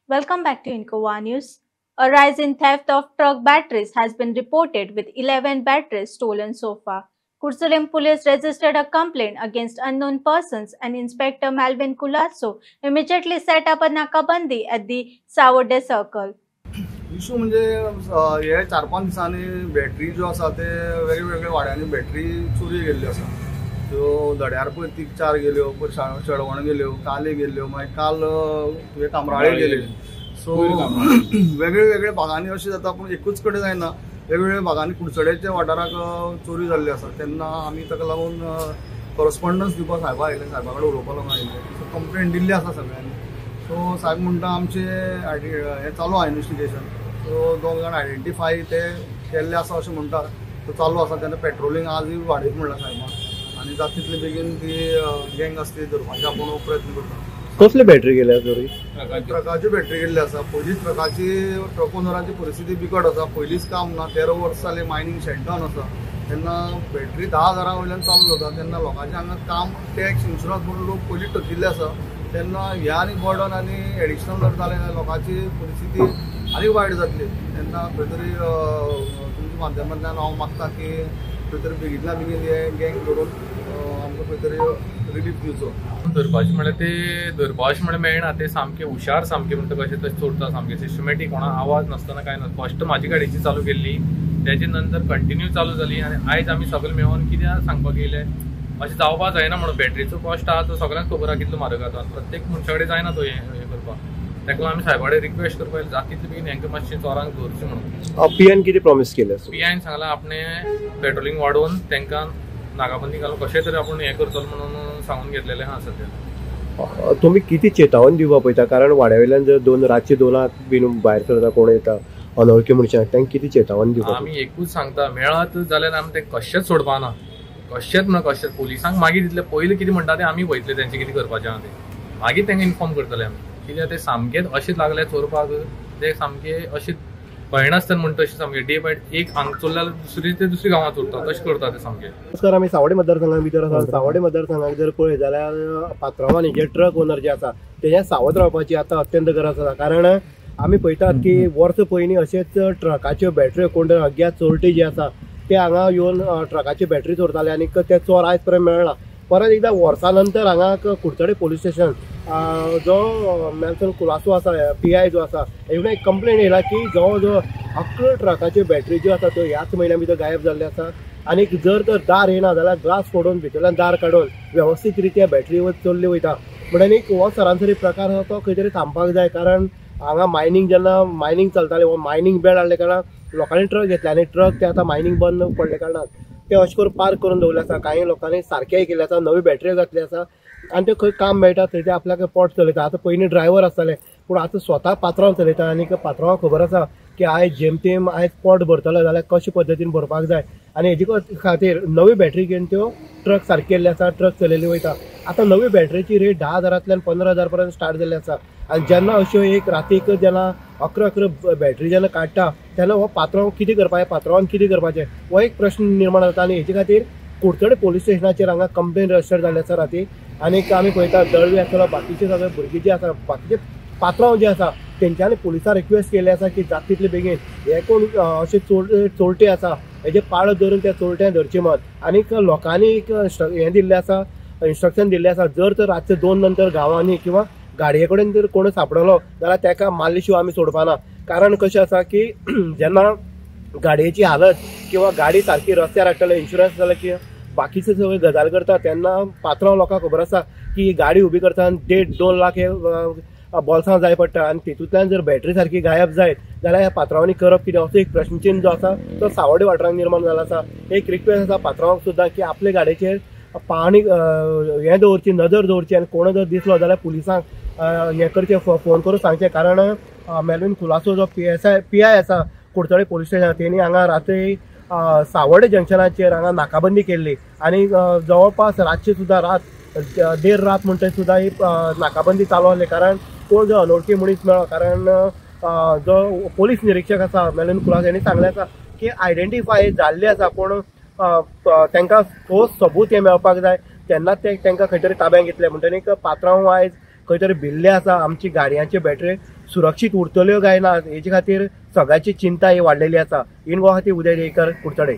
Welcome back to Incoa News. A rise in theft of truck batteries has been reported with 11 batteries stolen so far. Kursalim police registered a complaint against unknown persons and Inspector Malvin Culasso immediately set up a nakabandi at the Savode circle. Issue म्हणजे हे 4-5 दिसांनी battery जो आसा ते वेगवेगळ्या वाड्यांनी battery चोरी गेल्ली आसा. त्यो धड्यार पळय 3-4 गेल्यो, शेळवण गेल्यो, काले गेल्यो, मागीर काल तुवें कामराळे गेले. सो वेगवेगळ्या भागांनी अशें जाता, पूण एकूच कडेन जायना. वेगवेगळ्या भागांनी कुडचड्याच्या वाठाराक चोरी जाल्ली आसा. तेन्ना आमी ताका लागून करस्पॉन्डन्स दिवपाक साहेबा आयले, साहेबा कडेन उलोवपाक लागून आयले. सो कंप्लेंट दिल्ली आसा सगळ्यांनी. सो साहेब म्हणटा आमचे हे चालू आहा इन्व्हेस्टिगेशन. सो 2 जाण आयडेंटिफाय ते केल्ले आसा अशें म्हणटा. तो चालू आसा. तेन्ना पेट्रोलिंग आजूय वाडयत म्हणला साहेबान, आनी जाता तितले बेगीन ती गँग आसा ती धरपाचे आपूण प्रयत्न करता. कसले बॅटरी गेल्या चोरी? ट्रकाची बॅटरी गेल्ली आसा. पयलींच ट्रक ओनराची परिस्थिती बिकट आसा. पयलींच काम ना, 13 वर्सां जाली मायनिंग शेटडावन आसा. तेन्ना बॅटरी 10,000 वयल्यान चालू जाता. तेन्ना लोकांचे हांगा काम, टॅक्स, इन्शुरन्स म्हणून लोक पयलींच टकिल्ले आसा. तेन्ना ह्या आनी बर्डन आनी एडिशनल जर जालें जाल्यार लोकांची परिस्थिती आनी वायट जातली. तेन्ना खंय तरी तुमच्या माध्यमांतल्यान हांव मागता की खंय तरी बेगितल्या बेगीन हे गँग धरून आमकां खंय तरी रिलीफ दिवचो. धरपाचे म्हळ्यार ते धरपा अशें म्हळ्यार मेळना. ते सामके हुशार, सामके म्हणटा कशें तशें चोरता, सामके सिस्टमॅटीक. कोणा आवाज नासतना काय ना. फस्ट म्हाजी गाडयेची चालू केल्ली, तेजे नंतर कंटिन्यू चालू जाली. आनी आयज आमी सगळे मेळोन कित्याक सांगपाक येयले, अशें जावपाक जायना म्हणून. बॅटरीचो कॉस्ट आहा तो सगळ्यांक खबर आहा कितलो म्हारग आसा. प्रत्येक मनशा कडेन जायना तो हे करपाक. ताका लागून आमी साहेबा कडेन रिक्वेस्ट करपाक जाता तितले बेगीन हेंकां मातशें चोरांक धरचें म्हणून. पीएन कितें प्रॉमिस केलें? पीआयन सांगलां आपणे पेट्रोलिंग वाडोवन तांकां नाकाबंदी घालून कशें तरी आपूण हें करतलो म्हणून सांगून घेतलेलें आहा सद्या. तुमी कितें चेतावनी दिवपाक पळयता? कारण वाड्या वयल्यान जर रातचे 2 बीन भायर सरता, कोण येता अनवळखी मनशां, तांकां कितें चेतावनी दिवपाक? आमी एकूच सांगता, मेळत जाल्यार आमी तें कशेंच सोडपाना. कशेंच म्हणून कशेंच. पुलिसांक मागीर दितले, पयलीं कितें म्हणटा तें आमी पळयतले तेंचें कितें करपाचें आहा तें. मागीर तांकां इन्फॉर्म करतले आमी. कित्याक ते सामकेच अशेंच लागले चोरपाक. ते सामके अशें कळनासतना म्हणटा तशें सामकें डे बाय एक हांगा चोरल्यार दुसरी गांवां चोरता, तशें करता ते सामके. नमस्कार, आमी सावडे मतदारसंघा भितर आसा. सावडे मतदारसंघाक जर पळयत जाल्यार पात्रांवांनी जे ट्रक ओनर जे आसा तेजे सावध रावपाची आतां अत्यंत गरज आसा. कारण आमी पळयतात की वर्स पयलीं अशेंच ट्रकाच्यो बॅटऱ्यो कोण अज्ञात चोरटे जे आसा ते हांगा येवन ट्रकाची बॅटरी चोरताले आनी ते चोर आयज पर्यंत मेळना. परत एकदां वर्सां नंतर हांगा कुडचडे पोलीस स्टेशन जो मॅल्विन कुलासो आसा, PI जो आसा, हेवून एक कंप्लेंट येयला की जवळ जवळ 11 ट्रकाच्यो बॅटरी ज्यो आसा त्यो ह्याच म्हयन्या भितर गायब जाल्ले आसा. आनी जर तर दार येना जाल्यार ग्लास फोडून भितरल्यान दार काडून वेवस्थीत रित्या बॅटरी चोरली वयता. म्हणून एक हो सरासरी प्रकार आसा तो खंय तरी थांबपाक जाय. कारण हांगा जेन्ना मायनिंग चलतालें, हो मायनिंग बेल्ट हाडले कारणान लोकांनी ट्रक घेतले आनी ट्रक ते आतां मायनिंग बंद पडले कारणान ते अशें करून पार्क करून दवरले आसा. काही लोकांनी सारकेय केले आसा, नवी बॅटरी घातली आसा आनी ते खंय काम मेळटा थंय ते आपल्याक पोट चलयता. आतां पयलीं ड्रायव्हर आसताले, पूण आतां स्वता पात्रांव चलयता. आनी पात्रांवाक खबर आसा की आयज जेमतेम आयज पोट भरतलो जाल्यार कशे पद्दतीन भरपाक जाय. आनी हेजे खातीर नवी बॅटरी घेवन त्यो ट्रक सारके केल्ले आसा, ट्रक चलयल्ली वयता. आतां नवी बॅटरीची रेट 10,000तल्यान 15,000 पर्यंत स्टार्ट जाल्ली आसा. आनी जेन्ना अश्यो एक रातीक जेन्ना 11 बॅटरी जेन्ना काडटा तेन्ना हो पात्रांव कितें करपाचें, पात्रांवान कितें करपाचें, हो एक प्रश्न निर्माण जाता. आनी हेजे खातीर कुडचडे पोलीस स्टेशनाचेर हांगा कंप्लेन रजिस्टर जाल्ली आसा राती. आनी आमी पळयता दळवी आसतलो, बाकीचे सगळे भुरगीं जे आसा, बाकीचे पात्रांव जे आसा तेंच्यांनी पुलिसांक रिक्वेस्ट केली आसा की जाता तितले बेगीन हे कोण अशे चोरटे आसा हेजे पाळ धरून त्या चोरट्यांक धरचे मत. आनीक लोकांनी एक हें दिल्लें आसा, इन्स्ट्रक्शन दिल्लें आसा, जर तर रातचे 2 नंतर गांवांनी किंवा गाडये कडेन जर कोण सापडलो जाल्यार ताका मारले शिवाय आमी सोडपाना. कारण कशें आसा की जेन्ना गाडयेची हालत किंवा गाडी सारकी रस्त्यार हाडटले, इन्शुरन्स जाल्यार की बाकीचे सगळे गजाल करता तेन्ना पात्रांव लोकांक खबर आसा की गाडी उबी करता आनी 1.5-2 लाख हे बॉल्सां जाय पडटा. आनी तितूंतल्यान जर बॅटरी सारकी गायब जायत जाल्यार ह्या पात्रांवांनी करप कितें असो एक प्रश्नचिन्ह जो आसा तो सावडे वाठारांत निर्माण जाला आसा. एक रिक्वेस्ट आसा पात्रांवाक सुद्दां की आपले गाडयेचेर पाणी हें दवरची, नजर दवरची. आनी कोण जर दिसलो जाल्यार पुलिसांक हें करचें, फोन करून सांगचें. कारण मॅल्विन कुलासो जो PI आसा कुडचडे पोलीस स्टेशन, तेणी हांगा रात्री सावडे जंक्शनाचेर हांगा नाकाबंदी केल्ली. आनी जवळपास रातची सुद्दां देर रात म्हणटा सुद्दां ही नाकाबंदी चालू आसली. कारण कोण जो अनवळखी मनीस मेळ्ळो. कारण जो पोलीस निरीक्षक आसा मॅल्विन कुलासो हेणी सांगलें आसा की आयडेंटिफाय जाल्ले आसा, पूण तांकां ठोस सबूत हे मेळपाक जाय तेन्ना ते तांकां खंय तरी ताब्यात घेतले. म्हणटकीर पात्रांव आयज खंय तरी भिल्ले आसा, आमची गाडयांची बॅटरी सुरक्षीत उरतल्यो काय ना हेचे खातीर सगळ्याची चिंता ही वाडलेली आसा. इन गो खातीर उदय देयकर कुडचडे.